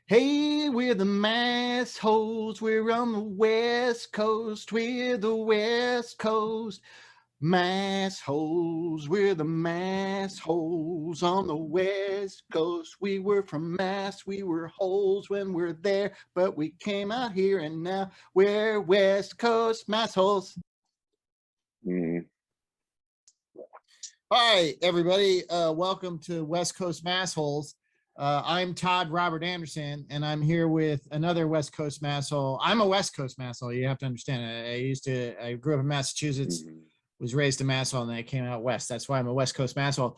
Hey, we're the Massholes. We're on the West Coast. We're the West Coast Massholes. We're the Massholes on the West Coast. We were from Mass. We were holes when we're there, but we came out here and now we're West Coast Massholes. Hi, everybody. Welcome to West Coast Massholes. I'm Todd Robert Anderson, and I'm here with another West Coast masshole. I'm a West Coast masshole. You have to understand. I grew up in Massachusetts, was raised in Masshole, and then I came out west. That's why I'm a West Coast masshole.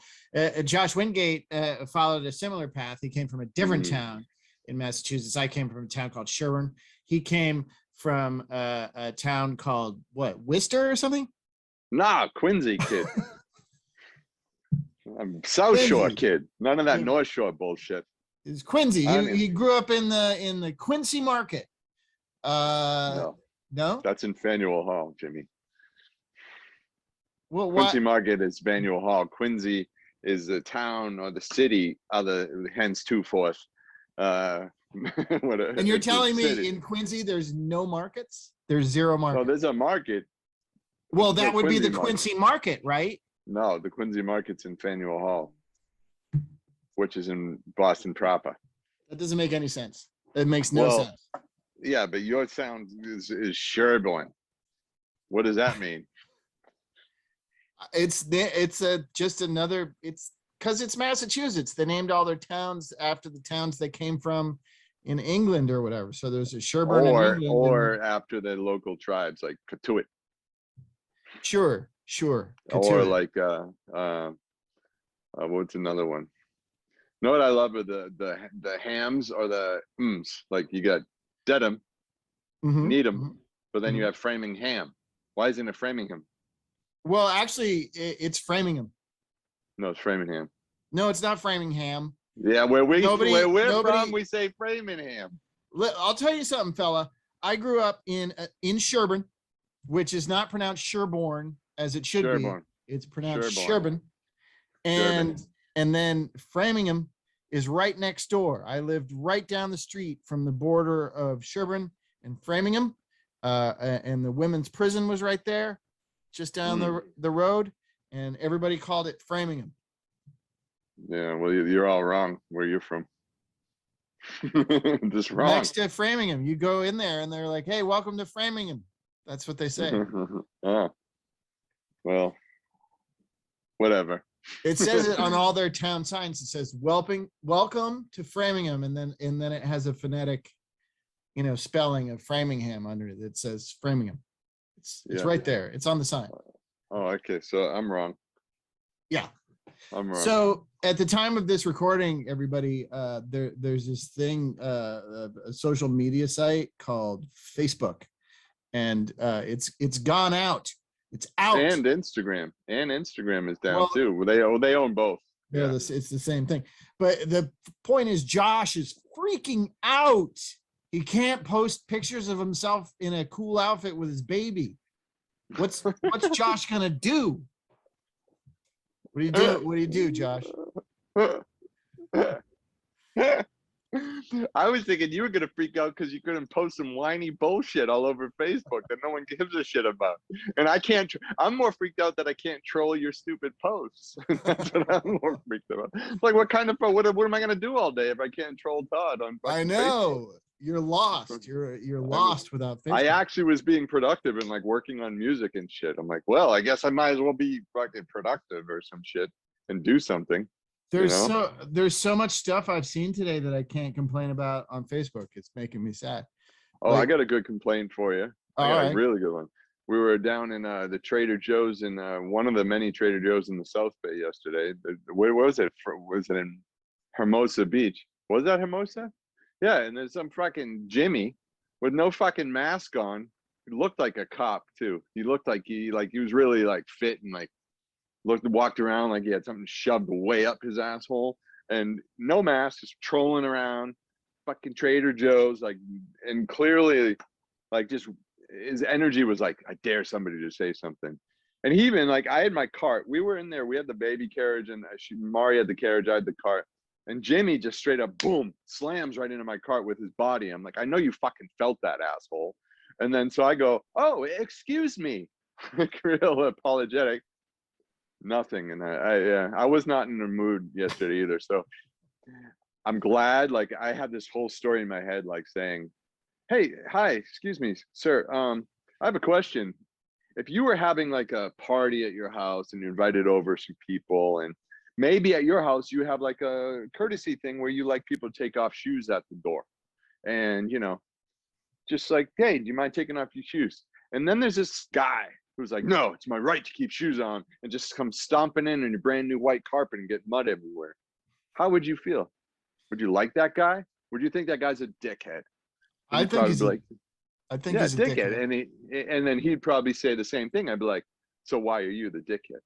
Josh Wingate followed a similar path. He came from a different town in Massachusetts. I came from a town called Sherburne. He came from a town called Worcester or something? Nah, Quincy, kid. I'm South Shore kid. None of that North Shore bullshit. It's Quincy. He grew up in the Quincy Market. No, that's in Faneuil Hall, Jimmy. Well, Quincy Market is Faneuil Hall. Quincy is the town or the city, hence 2/4. And you're telling me in Quincy there's no markets? There's zero markets. No, there's a market. Well, that would be the Quincy Market, right? No, the Quincy Market's in Faneuil Hall, which is in Boston proper. That doesn't make any sense. It makes no sense. Yeah, but your sound is Sherburne. What does that mean? It's just another. It's because it's Massachusetts. They named all their towns after the towns they came from in England or whatever. So there's a Sherburne in England, or after the local tribes like Katuitt. Sure. Or like what's another one? You know what I love are the hams or the like you got Dedham, Needham, but then you have Framingham. Why isn't it Framingham? Well, actually, it's Framingham. No, it's Framingham. No, it's not Framingham. Yeah, where we're from, we say Framingham. I'll tell you something, fella. I grew up in Sherburne, which is not pronounced Sherborne as it should be. It's pronounced Sherburne. And then Framingham is right next door. I lived right down the street from the border of Sherburne and Framingham. And the women's prison was right there, just down the road. And everybody called it Framingham. Yeah, well, you're all wrong where you're from. Just wrong. Next to Framingham, you go in there and they're like, "Hey, welcome to Framingham." That's what they say. Oh, well, whatever. It says it on all their town signs. It says welcome to Framingham, and then it has a phonetic, spelling of Framingham under it. It says Framingham. It's right there. It's on the sign. Oh, okay. So I'm wrong. Yeah. I'm wrong. So at the time of this recording, everybody, there's this thing, a social media site called Facebook, and it's gone out. It's out. And Instagram is down too. They own both. Yeah, it's the same thing. But the point is, Josh is freaking out. He can't post pictures of himself in a cool outfit with his baby. What's Josh gonna do? What do you do, Josh? I was thinking you were gonna freak out because you couldn't post some whiny bullshit all over Facebook that no one gives a shit about. And I can't. I'm more freaked out that I can't troll your stupid posts. That's what I'm more freaked about. Like, what kind of what am I gonna do all day if I can't troll Todd on? I know. Facebook? You're lost. You're lost without Facebook. I actually was being productive and like working on music and shit. I'm like, well, I guess I might as well be fucking productive or some shit and do something. There's so much stuff I've seen today that I can't complain about on Facebook. It's making me sad. Oh, I got a good complaint for you. I got a really good one. We were down in the Trader Joe's in one of the many Trader Joe's in the South Bay yesterday. Where was it? Was it in Hermosa Beach? Was that Hermosa? Yeah, and there's some fucking Jimmy with no fucking mask on. He looked like a cop too. He looked like he was really like fit and like walked around like he had something shoved way up his asshole, and no mask, just trolling around fucking Trader Joe's, like, and clearly like just his energy was like, I dare somebody to say something. And he even like, I had my cart, we were in there, we had the baby carriage, and Mari had the carriage, I had the cart, And Jimmy just straight up, boom, slams right into my cart with his body. I'm like, I know you fucking felt that, asshole. And then so I go, oh, excuse me. Like real apologetic. Nothing. And I was not in the mood yesterday either. So I'm glad, like I had this whole story in my head, like saying, hey, hi, excuse me, sir. I have a question. If you were having like a party at your house and you invited over some people, and maybe at your house you have like a courtesy thing where you like people to take off shoes at the door, and you know, just like, hey, do you mind taking off your shoes? And then there's this guy who's like, no, it's my right to keep shoes on, and just come stomping in your brand new white carpet and get mud everywhere. How would you feel? Would you like that guy? Would you think that guy's a dickhead? I think he's like, yeah, he's a dickhead. And then he'd probably say the same thing. I'd be like, so why are you the dickhead?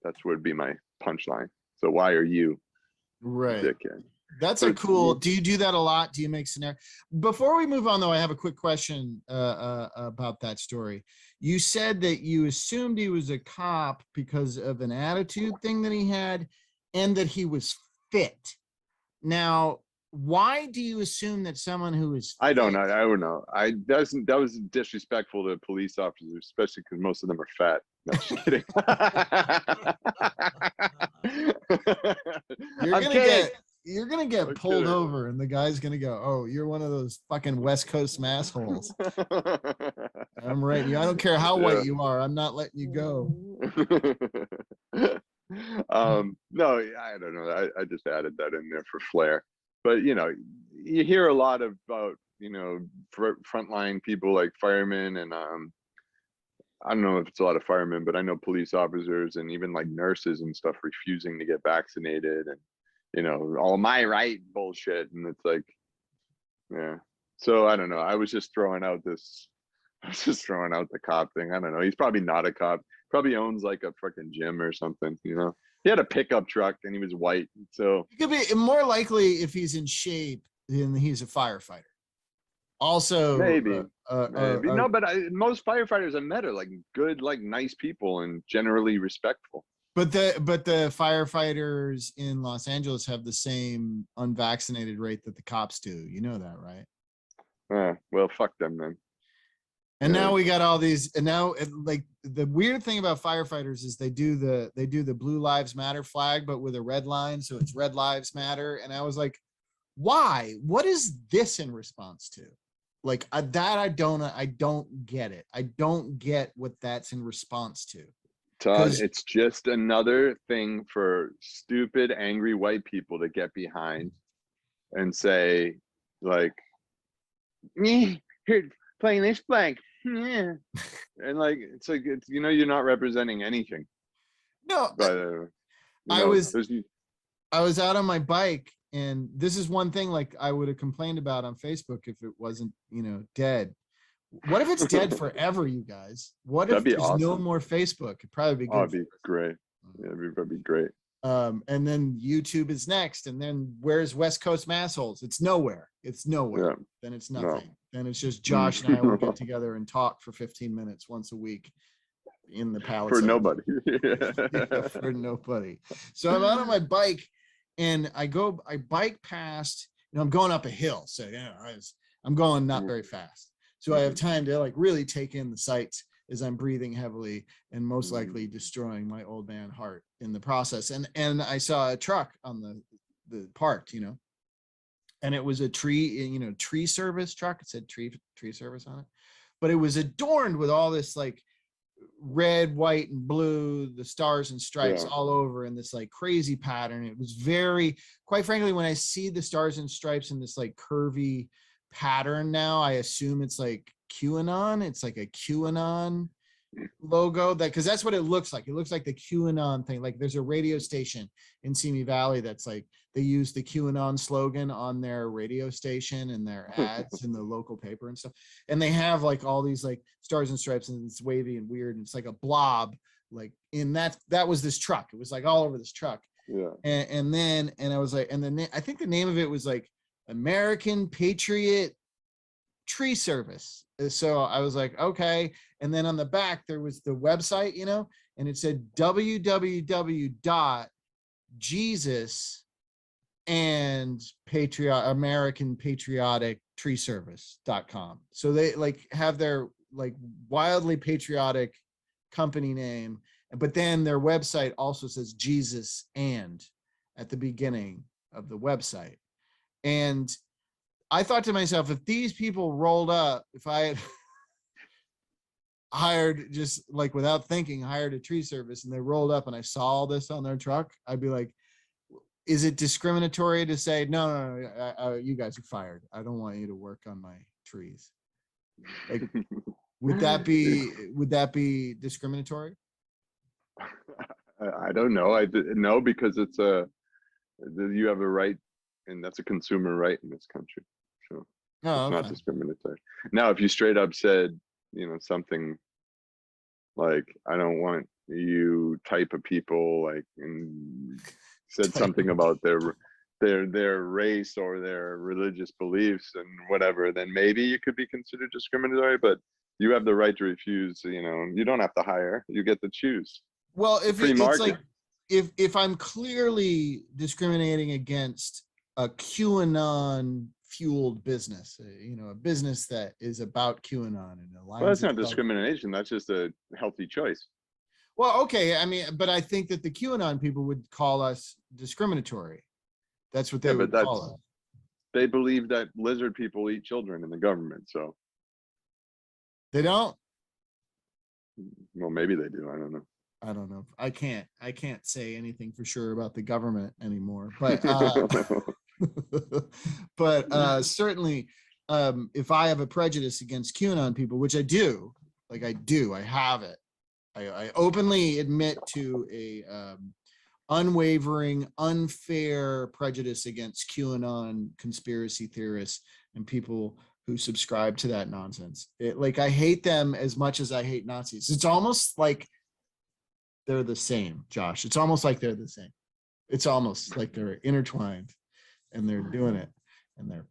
That's would be my punchline. So why are you right? Dickhead? That's so a cool. Do you do that a lot? Do you make scenario? Before we move on, though, I have a quick question about that story. You said that you assumed he was a cop because of an attitude thing that he had, and that he was fit. Now, why do you assume that someone who is fit? I don't know. I don't know. That was disrespectful to police officers, especially because most of them are fat. No, just kidding. You're gonna get pulled over, and the guy's gonna go, "Oh, you're one of those fucking West Coast massholes." I'm right. I don't care how white you are. I'm not letting you go. No, I don't know. I just added that in there for flair. But you know, you hear a lot about, you know, frontline people like firemen, and I don't know if it's a lot of firemen, but I know police officers and even like nurses and stuff refusing to get vaccinated, and you know, all my right bullshit. And it's like, yeah. So I don't know. I was just throwing out the cop thing. I don't know. He's probably not a cop. Probably owns like a freaking gym or something, you know. He had a pickup truck and he was white. So it could be more likely if he's in shape than he's a firefighter. Also, maybe. No, but most firefighters I met are like good, like nice people and generally respectful. But the firefighters in Los Angeles have the same unvaccinated rate that the cops do. You know that, right? Well, fuck them then. And now we got all these, and now like the weird thing about firefighters is they do the Blue Lives Matter flag, but with a red line, so it's Red Lives Matter. And I was like, why? What is this in response to? Like I don't get it. I don't get what that's in response to. Todd, it's just another thing for stupid, angry white people to get behind and say, like, me here playing this flag. Yeah. And like, it's like, it's, you know, you're not representing anything. No, but I was out on my bike, and this is one thing like I would have complained about on Facebook if it wasn't, you know, dead. What if it's dead forever, you guys? What if there's no more Facebook? It'd probably be good. Oh, it'd be great. Yeah, it'd be great. And then YouTube is next, and then where's West Coast Massholes? It's nowhere. It's nowhere. Yeah. Then it's nothing. No. Then it's just Josh and I will get together and talk for 15 minutes once a week in the Palisades. For nobody. Yeah, for nobody. So I'm out on my bike, and I bike past, you know, I'm going up a hill. So, you know, I'm going not very fast. So I have time to like really take in the sights as I'm breathing heavily and most likely destroying my old man heart in the process. And I saw a truck on the parked, you know, and it was a tree service truck. It said tree service on it, but it was adorned with all this like red, white, and blue, the stars and stripes all over in this like crazy pattern. It was very, quite frankly, when I see the stars and stripes in this like curvy pattern now, I assume it's like QAnon. It's like a QAnon logo, that because that's what it looks like. It looks like the QAnon thing. Like there's a radio station in Simi Valley that's like they use the QAnon slogan on their radio station and their ads in the local paper and stuff. And they have like all these like stars and stripes, and it's wavy and weird, and it's like a blob. Like in that was this truck. It was like all over this truck. Yeah. And then I was like, and then I think the name of it was like American Patriot Tree Service. So I was like, okay. And then on the back there was the website, you know, and it said www.jesus and American Patriotic Tree Service.com. So they like have their like wildly patriotic company name, but then their website also says Jesus and at the beginning of the website. And I thought to myself, if these people rolled up, if I had hired, just like without thinking, hired a tree service and they rolled up and I saw all this on their truck, I'd be like, is it discriminatory to say, no, you guys are fired. I don't want you to work on my trees. Like, would that be discriminatory? I don't know. No, because you have a right, and that's a consumer right in this country. So it's not discriminatory. Now, if you straight up said, something like, I don't want you type of people, like, and said something about their race or their religious beliefs and whatever, then maybe you could be considered discriminatory. But you have the right to refuse. You don't have to hire. You get to choose. Well, if it's like, if I'm clearly discriminating against a QAnon fueled business, a business that is about QAnon and aligns. Well, that's not discrimination. That's just a healthy choice. Well, okay. I mean, but I think that the QAnon people would call us discriminatory. That's what they would call us. They believe that lizard people eat children in the government, so. They don't? Well, maybe they do. I don't know. I can't say anything for sure about the government anymore, but but certainly if I have a prejudice against QAnon people, which I do, I have it. I openly admit to a unwavering, unfair prejudice against QAnon conspiracy theorists and people who subscribe to that nonsense. I hate them as much as I hate Nazis. It's almost like they're the same, Josh. It's almost like they're the same. It's almost like they're intertwined and they're doing it and they're.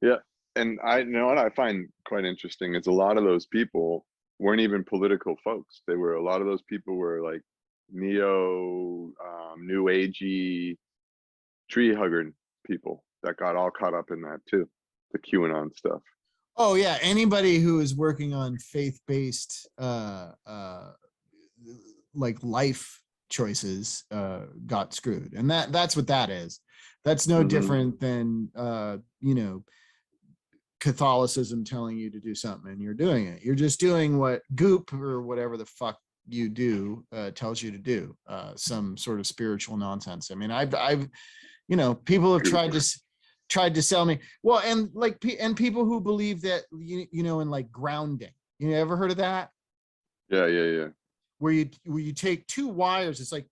Yeah. And what I find quite interesting is a lot of those people weren't even political folks. A lot of those people were like new agey tree hugger people that got all caught up in that too, the QAnon stuff. Oh yeah, anybody who is working on faith-based like life choices got screwed, and that's what that is. That's no different than Catholicism telling you to do something and you're doing it. You're just doing what Goop or whatever the fuck you do tells you to do. Some sort of spiritual nonsense. I mean, I've people have tried to sell me. Well, and people who believe that in like grounding. You ever heard of that? Yeah. Where you take two wires. It's like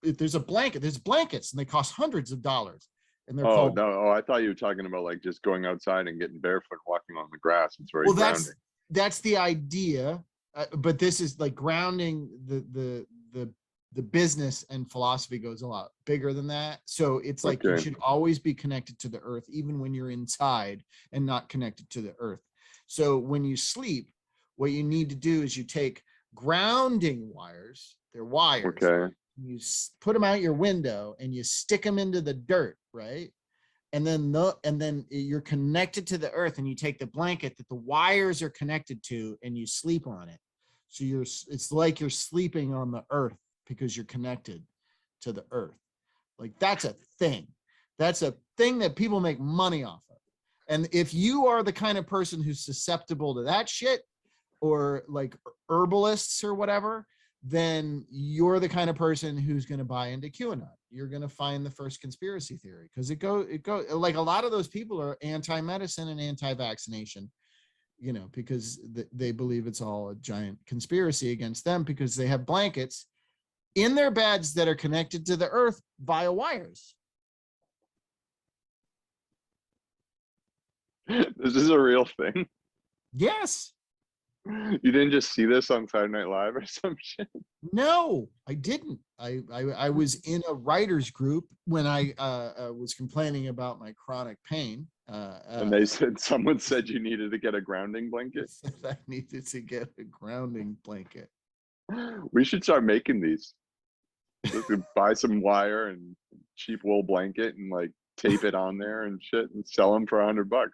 there's blankets and they cost hundreds of dollars. And they're called. I thought you were talking about like just going outside and getting barefoot, walking on the grass. It's very grounding. That's the idea, but this is like grounding. The business and philosophy goes a lot bigger than that. So it's like you should always be connected to the earth, even when you're inside and not connected to the earth. So when you sleep, what you need to do is you take grounding wires. They're wires. Okay. You put them out your window and you stick them into the dirt, right? And then you're connected to the earth, and you take the blanket that the wires are connected to and you sleep on it. So it's like you're sleeping on the earth because you're connected to the earth. Like that's a thing. That's a thing that people make money off of. And if you are the kind of person who's susceptible to that shit, or like herbalists or whatever, then you're the kind of person who's going to buy into QAnon. You're going to find the first conspiracy theory because it go like a lot of those people are anti-medicine and anti-vaccination, because they believe it's all a giant conspiracy against them because they have blankets in their beds that are connected to the earth via wires. This is a real thing. Yes. You didn't just see this on Saturday Night Live or some shit? No, I didn't. I was in a writer's group when I was complaining about my chronic pain. And someone said you needed to get a grounding blanket? I needed to get a grounding blanket. We should start making these. Just buy some wire and cheap wool blanket and like tape it on there and shit and sell them for $100.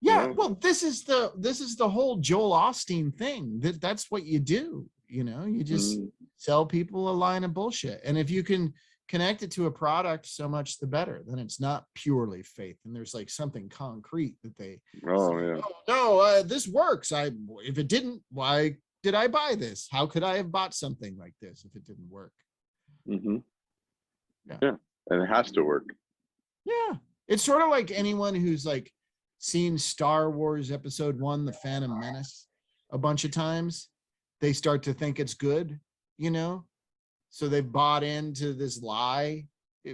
Yeah, well, this is the whole Joel Osteen thing. That's what you do. You just sell people a line of bullshit. And if you can connect it to a product, so much the better. Then it's not purely faith, and there's like something concrete that they say, oh no, this works. If it didn't, why did I buy this? How could I have bought something like this if it didn't work? Yeah, and it has to work. Yeah, it's sort of like anyone who's like seen Star Wars Episode 1, The Phantom Menace, a bunch of times. They start to think it's good, so they've bought into this lie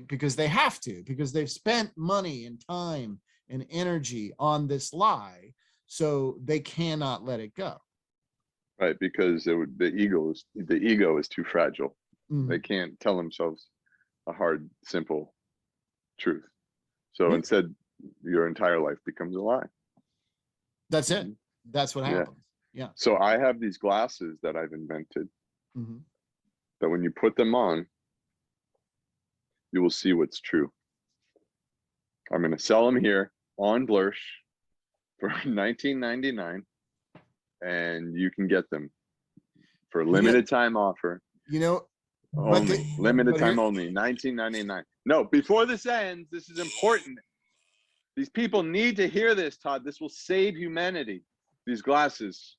because they have to, because they've spent money and time and energy on this lie, so they cannot let it go. Right, because the ego is too fragile. They can't tell themselves a hard, simple truth. So instead, your entire life becomes a lie. That's it. That's what happens. Yeah. So I have these glasses that I've invented that when you put them on, you will see what's true. I'm going to sell them here on Blursh for $19.99, and you can get them for a limited time offer. Limited time only, $19.99. No, before this ends, this is important. These people need to hear this, Todd. This will save humanity. These glasses.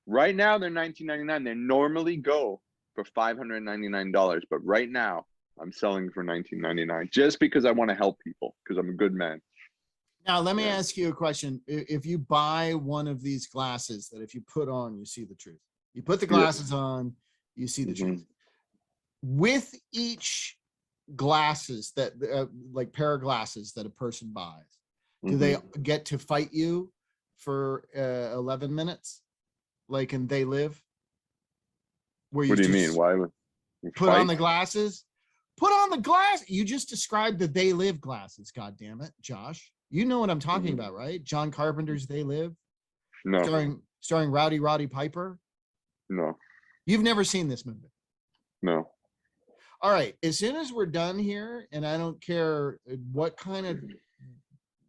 Right now, they're $19.99. They normally go for $599. But right now, I'm selling for $19.99 just because I want to help people, because I'm a good man. Now, let me ask you a question. If you buy one of these glasses that if you put on, you see the truth. You put the glasses on, you see the truth. With each glasses that like pair of glasses that a person buys, do they get to fight you for 11 minutes? Like in They Live? What do you mean? Why would you put on the glasses? Put on the glass. You just described the They Live glasses. God damn it, Josh. You know what I'm talking about, right? John Carpenter's They Live. No. Starring Rowdy Roddy Piper. No. You've never seen this movie? No. All right. As soon as we're done here, and I don't care what kind of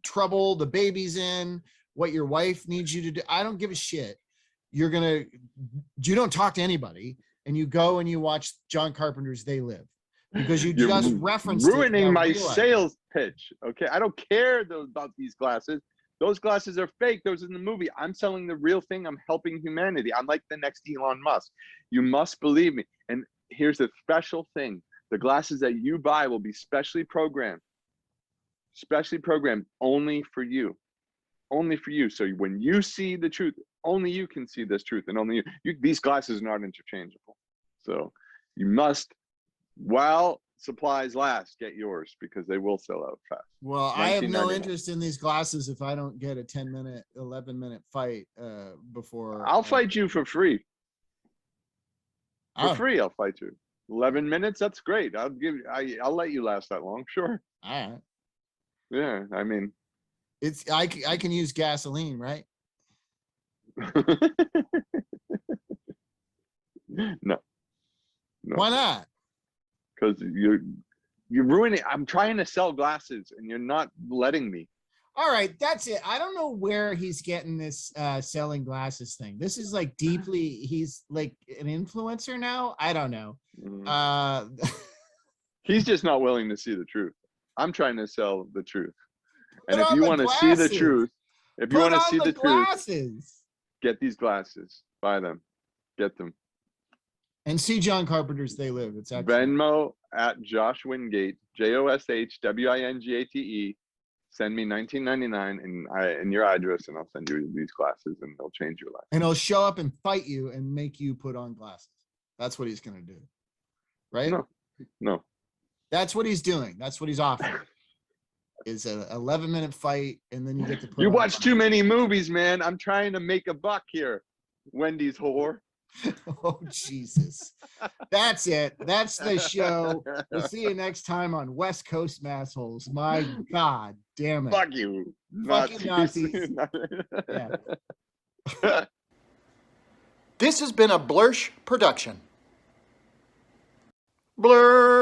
trouble the baby's in, what your wife needs you to do, I don't give a shit. You don't talk to anybody, and you go and you watch John Carpenter's They Live, because you just referenced ruining my sales pitch. Okay, I don't care about these glasses. Those glasses are fake. Those in the movie. I'm selling the real thing. I'm helping humanity. I'm like the next Elon Musk. You must believe me. And here's the special thing: the glasses that you buy will be specially programmed only for you. Only for you. So when you see the truth, only you can see this truth, and only you. These glasses are not interchangeable. So you must, while supplies last, get yours, because they will sell out fast. Well, I have no interest in these glasses if I don't get a 10-minute, 11-minute fight before. I'll fight you for free. For free, I'll fight you. 11 minutes, that's great. I'll let you last that long, sure. All right. Yeah, I mean, I can use gasoline, right? No. Why not? Because you're ruining. I'm trying to sell glasses, and you're not letting me. All right, that's it. I don't know where he's getting this selling glasses thing. This is like he's like an influencer now. I don't know. He's just not willing to see the truth. I'm trying to sell the truth. And if you want to see the truth, get these glasses, buy them, get them. And see John Carpenter's They Live. It's actually Venmo at Josh Wingate, JoshWingate. Send me $19.99 and your address, and I'll send you these glasses, and they'll change your life. And he'll show up and fight you and make you put on glasses. That's what he's going to do, right? No. That's what he's doing. That's what he's offering. Is an 11-minute fight, and then you get to put. You watch too many movies, man. I'm trying to make a buck here. Wendy's whore. Oh, Jesus. That's it. That's the show. We'll see you next time on West Coast Massholes. My God damn it. Fuck you. Fucking Nazis. Yeah. This has been a Blursh production. Blur.